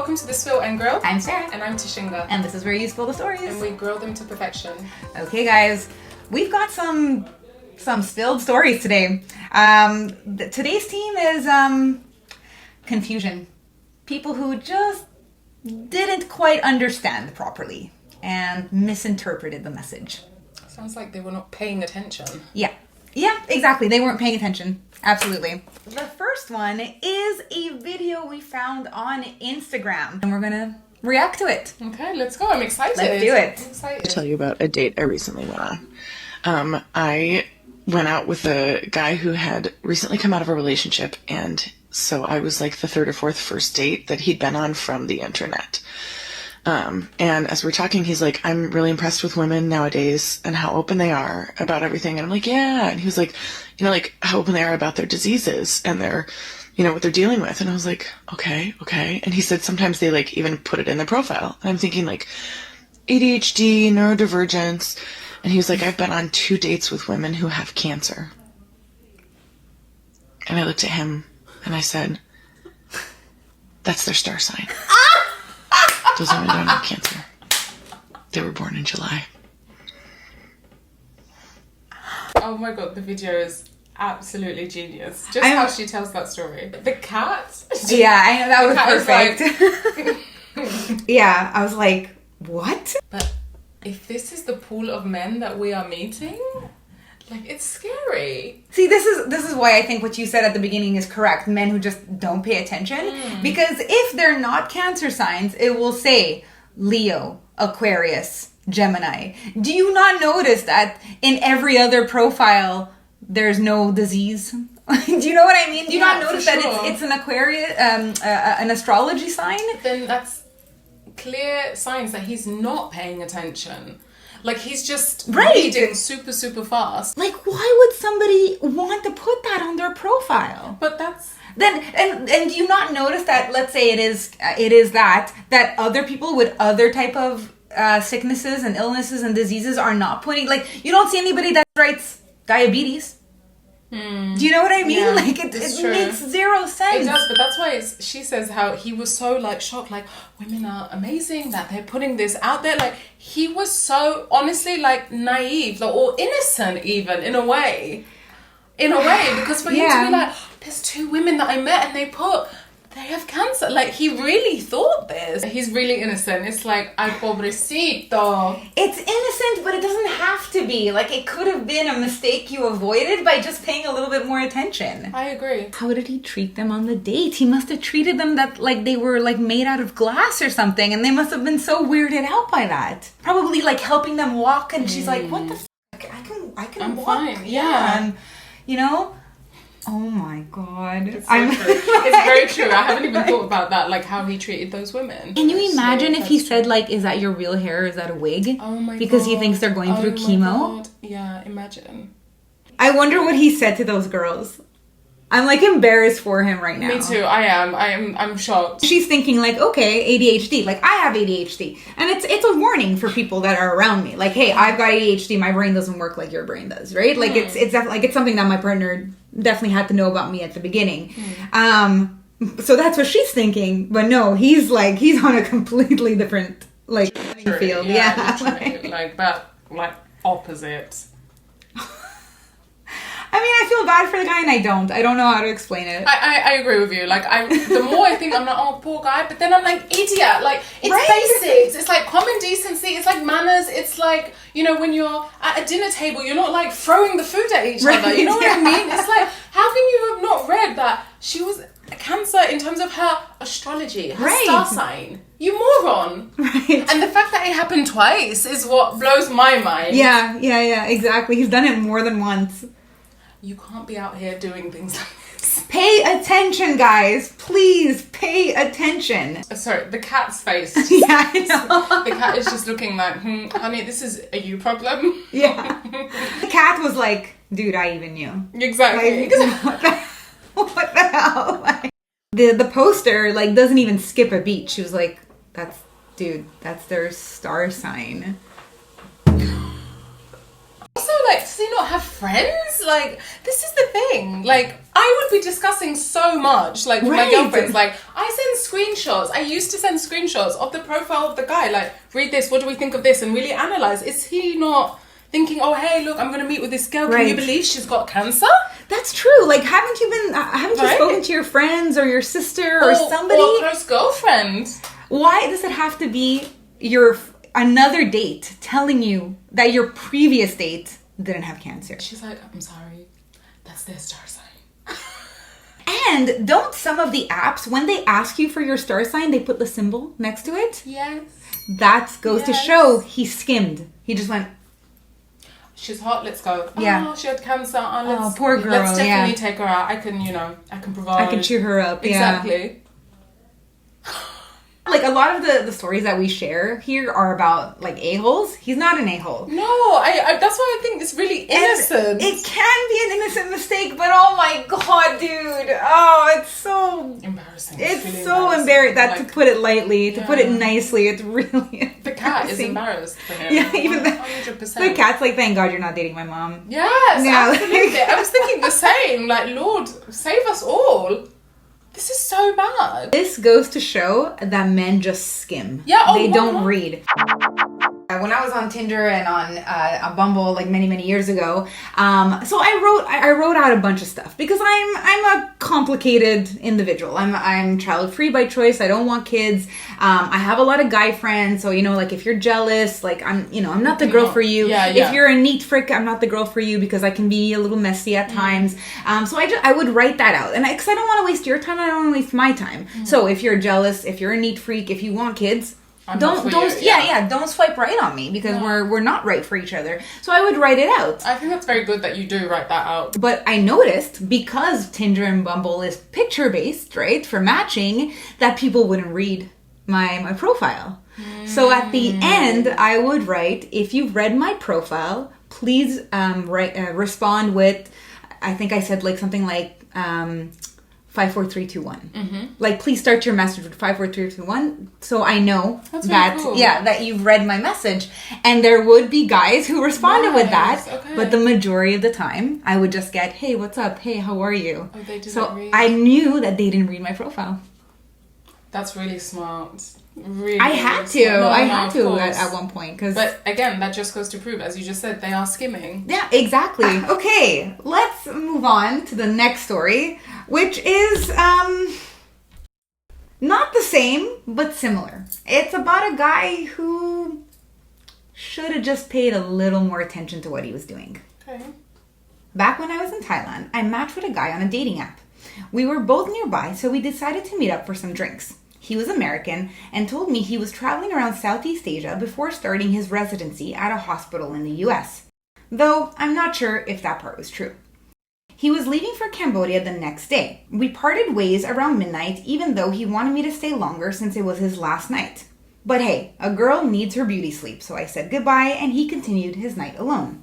welcome to The Spill and Grill. I'm Sara. And I'm Tashinga. And this is where you spill the stories. And we grill them to perfection. Okay, guys. We've got some spilled stories today. Today's theme is confusion. People who just didn't quite understand properly and misinterpreted the message. Sounds like they were not paying attention. Yeah, exactly. They weren't paying attention. Absolutely. The first one is a video we found on Instagram, and we're gonna react to it. Okay, let's go. I'm excited. Let's do it. I'm excited. I'll tell you about a date I recently went on. I went out with a guy who had recently come out of a relationship, and so I was like the third or fourth first date that he'd been on from the internet. And as we're talking, he's like, I'm really impressed with women nowadays and how open they are about everything. And I'm like, yeah. And he was like, like how open they are about their diseases and their, what they're dealing with. And I was like, okay. And he said sometimes they like even put it in their profile. And I'm thinking like ADHD, neurodivergence. And he was like, I've been on 2 dates with women who have cancer. And I looked at him and I said, that's their star sign. Those women don't have cancer. They were born in July. Oh my god, the video is absolutely genius. Just how she tells that story. The cat. Yeah, I know, that was perfect. Yeah, I was like, what? But if this is the pool of men that we are meeting, like, it's scary. See, this is why I think what you said at the beginning is correct. Men who just don't pay attention. Because if they're not cancer signs, it will say Leo, Aquarius, Gemini. Do you not notice that in every other profile, there's no disease? Do you know what I mean? Do you not notice that it's an Aquarius, an astrology sign? Then that's clear signs that he's not paying attention. Like, he's just reading super, super fast. Like, why would somebody want to put that on their profile? But that's... Then, and do you not notice that, let's say it is that other people with other type of sicknesses and illnesses and diseases are not putting... Like, you don't see anybody that writes diabetes. Do you know what I mean? Yeah, like, it makes zero sense. It does, but that's why she says how he was so, like, shocked. Like, women are amazing that they're putting this out there. Like, he was so, honestly, like, naive, like, or innocent even, in a way. Because for him to be like, there's 2 women that I met and they have cancer. Like, he really thought this. He's really innocent. It's like, ay, pobrecito. It's innocent, but it doesn't have to be. Like, it could have been a mistake you avoided by just paying a little bit more attention. I agree. How did he treat them on the date? He must have treated them that like they were like made out of glass or something, and they must have been so weirded out by that. Probably like helping them walk, and she's like, what the f***? I can I'm walk. fine. Yeah. And, oh my god. It's very true. I haven't even thought about that, like how he treated those women. Can you imagine if he said like, is that your real hair or is that a wig? Oh my god. Because he thinks they're going through chemo? God. Yeah, imagine. I wonder what he said to those girls. I'm like embarrassed for him right now. Me too. I'm shocked. She's thinking like, okay, ADHD. Like, I have ADHD. And it's a warning for people that are around me. Like, hey, I've got ADHD. My brain doesn't work like your brain does, right? Like, it's definitely, like, it's something that my partner definitely had to know about me at the beginning. So that's what she's thinking. But no, he's on a completely different, like, field. Yeah. Like opposite. I mean, I feel bad for the guy and I don't know how to explain it. I agree with you. Like, the more I think, I'm like, oh, poor guy. But then I'm like, idiot. Like, it's basics. It's like common decency. It's like manners. It's like, when you're at a dinner table, you're not like throwing the food at each other. You know what I mean? It's like, how can you have not read that she was a Cancer in terms of her astrology, her star sign? You moron. Right. And the fact that it happened twice is what blows my mind. Yeah, exactly. He's done it more than once. You can't be out here doing things like this. Pay attention, guys. Please pay attention. Sorry, the cat's face. Yeah, I know. The cat is just looking like, honey, this is a you problem. Yeah. The cat was like, dude, I even knew. Exactly. Like, what the hell? Like, the poster, like, doesn't even skip a beat. She was like, that's their star sign. Also, like, does he not have friends? Like, this is the thing. Like, I would be discussing so much, like, with my girlfriends. Like, I send screenshots. I used to send screenshots of the profile of the guy. Like, read this. What do we think of this? And really analyze. Is he not thinking, oh, hey, look, I'm going to meet with this girl. Can you believe she's got cancer? That's true. Like, haven't you spoken to your friends or your sister or somebody? Or a close girlfriend. Why does it have to be another date telling you that your previous date didn't have cancer? She's like, I'm sorry. That's their star sign. And don't some of the apps, when they ask you for your star sign, they put the symbol next to it? Yes. That goes to show he skimmed. He just went, she's hot, let's go. Yeah. Oh, she had cancer. Poor girl. Let's definitely take her out. I can provide. I can cheer her up. Exactly. Like, a lot of the stories that we share here are about, like, a-holes. He's not an a-hole. No, I that's why I think it's really innocent. And it can be an innocent mistake, but oh my god, dude. Oh, it's so... embarrassing. It's really so embarrassing. That, like, to put it lightly, to put it nicely, it's really embarrassing. The cat is embarrassed for him. Yeah, even 100%. The cat's like, thank God you're not dating my mom. Yes, absolutely. I was thinking the same. Like, Lord, save us all. This is so bad. This goes to show that men just skim. Yeah, they don't read. When I was on Tinder and on Bumble, like many years ago, so I wrote out a bunch of stuff because I'm a complicated individual. I'm child free by choice. I don't want kids. I have a lot of guy friends, so like if you're jealous, like I'm not the girl for you. If you're a neat freak, I'm not the girl for you because I can be a little messy at times. So I would write that out, and because I don't want to waste your time, I don't want to waste my time. So if you're jealous, if you're a neat freak, if you want kids. Don't swipe right on me because we're not right for each other. So I would write it out. I think that's very good that you do write that out. But I noticed because Tinder and Bumble is picture based, right, for matching, that people wouldn't read my profile. So at the end, I would write, if you've read my profile, please respond with, I think I said like something like 54321. Like, please start your message with 54321, so I know that you've read my message. And there would be guys who responded with that, but the majority of the time I would just get, hey, what's up? Hey, how are you? Oh, they didn't read. I knew that they didn't read my profile. That's really smart. Really, I had to. I had to at one point. But again, that just goes to prove, as you just said, they are skimming. Yeah, exactly. Okay, let's move on to the next story, which is not the same, but similar. It's about a guy who should have just paid a little more attention to what he was doing. Okay. Back when I was in Thailand, I matched with a guy on a dating app. We were both nearby, so we decided to meet up for some drinks. He was American and told me he was traveling around Southeast Asia before starting his residency at a hospital in the US. Though I'm not sure if that part was true. He was leaving for Cambodia the next day. We parted ways around midnight, even though he wanted me to stay longer since it was his last night. But hey, a girl needs her beauty sleep, so I said goodbye and he continued his night alone.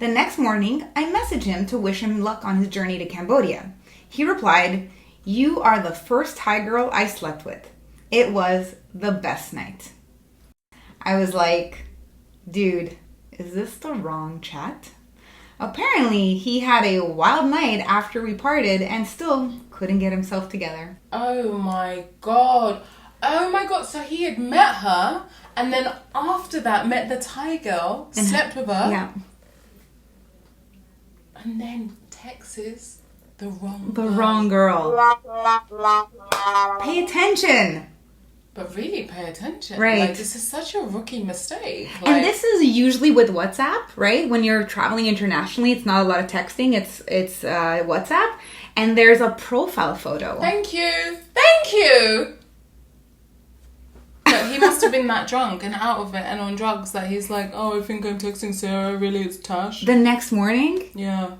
The next morning, I messaged him to wish him luck on his journey to Cambodia. He replied, "You are the first Thai girl I slept with. It was the best night." I was like, dude, is this the wrong chat? Apparently, he had a wild night after we parted and still couldn't get himself together. Oh my god. So he had met her and then after that met the Thai girl, slept with her. Yeah. And then texts the wrong girl. Pay attention. But really pay attention. Right. Like, this is such a rookie mistake. And this is usually with WhatsApp, right? When you're traveling internationally, it's not a lot of texting. It's WhatsApp. And there's a profile photo. Thank you. But he must have been that drunk and out of it and on drugs that he's like, oh, I think I'm texting Sarah. Really, it's Tash. The next morning? Yeah.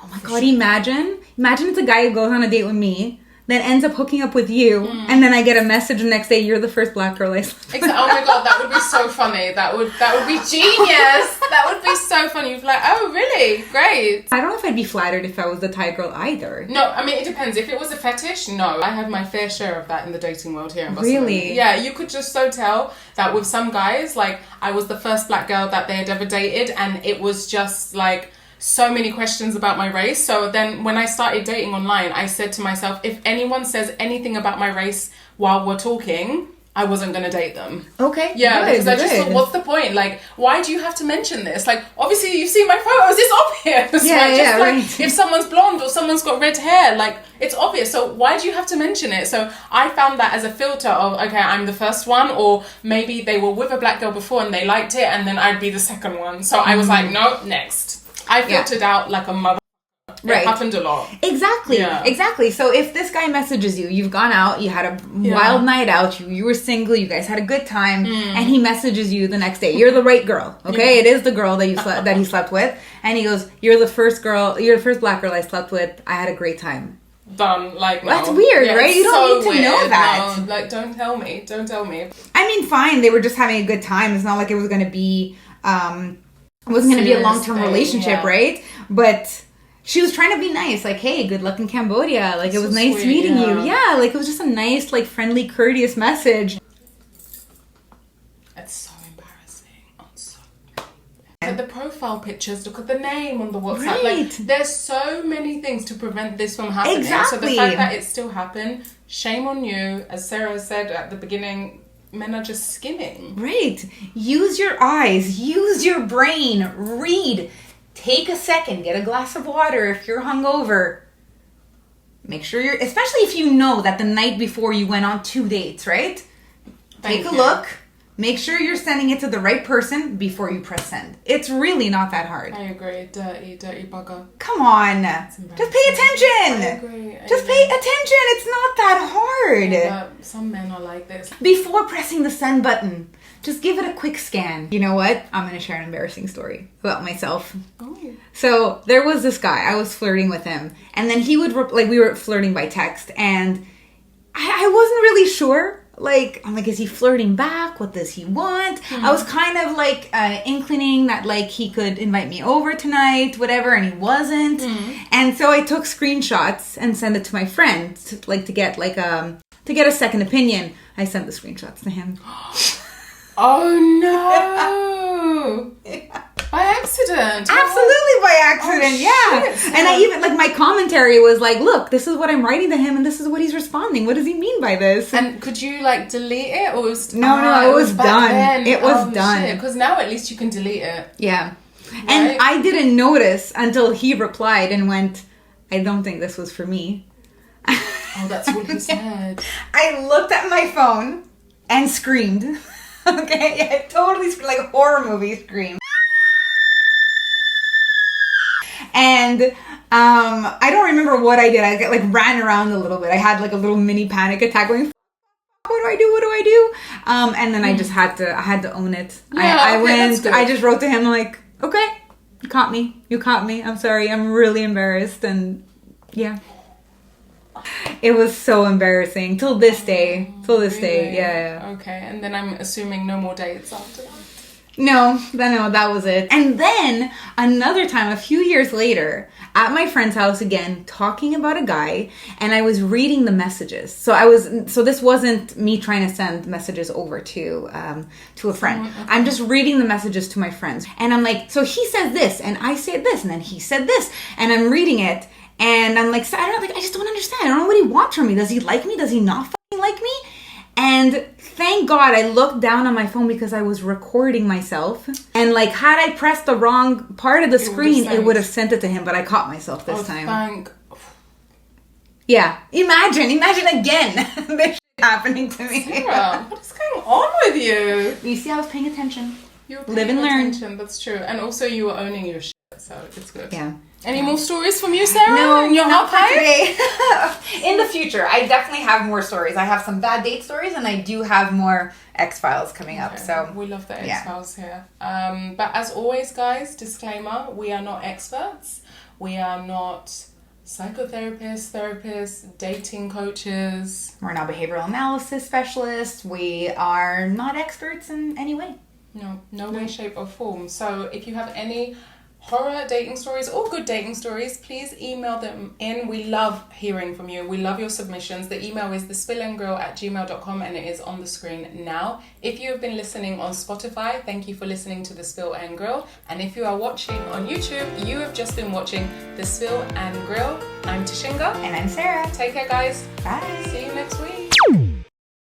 Oh my god, imagine it's a guy who goes on a date with me, then ends up hooking up with you, and then I get a message the next day, you're the first black girl I slept with. Oh my god, that would be so funny. That would be genius. That would be so funny. You'd be like, oh really? Great. I don't know if I'd be flattered if I was the Thai girl either. No, I mean, it depends. If it was a fetish, no. I had my fair share of that in the dating world here in Barcelona. Really? Yeah, you could just so tell that with some guys, like, I was the first black girl that they had ever dated, and it was just like so many questions about my race. So then when I started dating online, I said to myself, if anyone says anything about my race while we're talking, I wasn't going to date them. Okay. Yeah, because I just thought, what's the point? Like, why do you have to mention this? Like, obviously you've seen my photos, it's obvious. Yeah, right? yeah, Just like if someone's blonde or someone's got red hair, like, it's obvious. So why do you have to mention it? So I found that as a filter of, okay, I'm the first one, or maybe they were with a black girl before and they liked it, and then I'd be the second one. So I was like, no, next. I filtered out like a mother. It happened a lot. Exactly. Yeah. Exactly. So if this guy messages you, you've gone out, you had a wild night out, you were single, you guys had a good time, and he messages you the next day. You're the right girl. Okay? It is the girl that that he slept with. And he goes, you're the first black girl I slept with. I had a great time. Done. Like, no. That's weird, right? You don't need to know that. No, like, don't tell me. I mean, fine, they were just having a good time. It's not like it was going to be it wasn't going to be a long-term relationship, right? But she was trying to be nice, like, hey, good luck in Cambodia. Like, it was nice sweet, meeting you. Yeah, like, it was just a nice, like, friendly, courteous message. It's so embarrassing. Look at the profile pictures, look at the name on the WhatsApp. Right. Like, there's so many things to prevent this from happening. Exactly. So the fact that it still happened, shame on you. As Sarah said at the beginning, men are just skimming. Right. Use your eyes. Use your brain. Read. Take a second. Get a glass of water if you're hungover. Make sure you're... Especially if you know that the night before you went on 2 dates, right? Take a look. Make sure you're sending it to the right person before you press send. It's really not that hard. I agree. Dirty bugger. Come on. Just pay attention. I agree. Just pay attention. It's not that hard. Yeah, but some men are like this. Before pressing the send button, just give it a quick scan. You know what? I'm going to share an embarrassing story about myself. Oh. So there was this guy. I was flirting with him. And then he would, we were flirting by text. And I wasn't really sure. Like, I'm like, is he flirting back? What does he want? I was kind of like inclining that like he could invite me over tonight, whatever, and he wasn't. And so I took screenshots and sent it to my friend, to get like to get a second opinion. I sent the screenshots to him. Oh no! By accident. Absolutely by accident, shit. And I even, like, my commentary was like, look, this is what I'm writing to him and this is what he's responding. What does he mean by this? And could you, like, delete it? Or was No, it was done. It was done. Because now at least you can delete it. Yeah. Right? And I didn't notice until he replied and went, I don't think this was for me. Oh, that's what he said. I looked at my phone and screamed. Okay? I totally screamed, like a horror movie scream. And I don't remember what I did. I like ran around a little bit. I had like a little mini panic attack going, what do I do? What do I do? And then I just had to own it. Yeah, I okay, went, I just wrote to him like, okay, you caught me. I'm sorry. I'm really embarrassed. And yeah. It was so embarrassing till this day. Day. Yeah. Okay. And then I'm assuming no more dates after that. No, that was it. And then another time, a few years later, at my friend's house again, talking about a guy, and I was reading the messages. So this wasn't me trying to send messages over to a friend. Okay. I'm just reading the messages to my friends, and I'm like, so he says this, and I said this, and then he said this, and I'm reading it, and I'm like, I just don't understand. I don't know what he wants from me. Does he like me? Does he not fucking like me? And thank God I looked down on my phone because I was recording myself. And like, had I pressed the wrong part of the screen, it would have sent it to him, but I caught myself this time. Yeah. Imagine again this shit happening to me. Sarah, what is going on with you? You see, I was paying attention. You were Live and learn. Attention, that's true. And also you were owning your shit, so it's good. Yeah. Any more stories from you, Sarah? No, you're not okay today. In the future, I definitely have more stories. I have some bad date stories, and I do have more X-Files coming up. So we love the X-Files here. But as always, guys, disclaimer: we are not experts. We are not psychotherapists, therapists, dating coaches. We're not behavioral analysis specialists. We are not experts in any way. No way, shape, or form. So if you have any horror dating stories or good dating stories, please email them in. We love hearing from you. We love your submissions. The email is thespillandgrill@gmail.com and it is on the screen now. If you have been listening on Spotify, thank you for listening to The Spill and Grill. And if you are watching on YouTube, you have just been watching The Spill and Grill. I'm Tashinga. And I'm Sara. Take care, guys. Bye. See you next week.